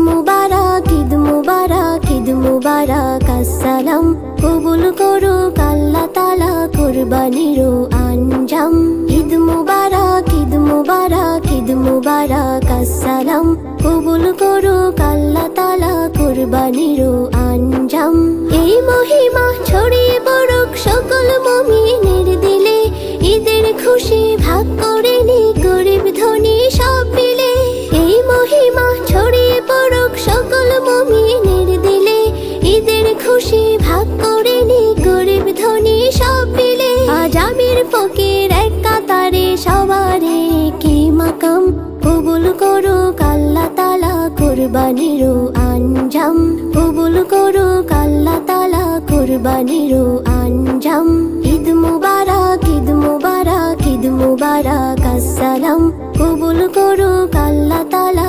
মুবারক, ঈদ মুবারক, ঈদ মুবারক, আসসালাম কবুল করুক আল্লাহ তাআলা কুরবানির আঞ্জাম। ঈদ মুবারক, ঈদ মুবারক, ঈদ মুবারক, আসসালাম কবুল করুক আল্লাহ তাআলা কুরবানির আঞ্জাম। এই মহিমা ছড়িয়ে পড়ুক সকল মুমিনের দিলে, ঈদের খুশি ভাগ করে নি গরিব ধনী সব মিলে। এই মহিমা ছড়িয়ে পড়ুক সকল মুমিনের দিলে, ঈদের খুশি ভাগ করে নি গরিব ধনী সব মিলে। আজ আমির ফকির এক কাতারে সবারে কি মাকাম, কবুল করুক আল্লাহ তাআলা কুরবানির আঞ্জাম। কবুল করুক আল্লাহ তাআলা কুরবানির আঞ্জাম। ঈদ মুবারক, ঈদ মুবারক, ঈদ মুবারক, আসসালাম কবুল করুক আল্লাহ তাআলা।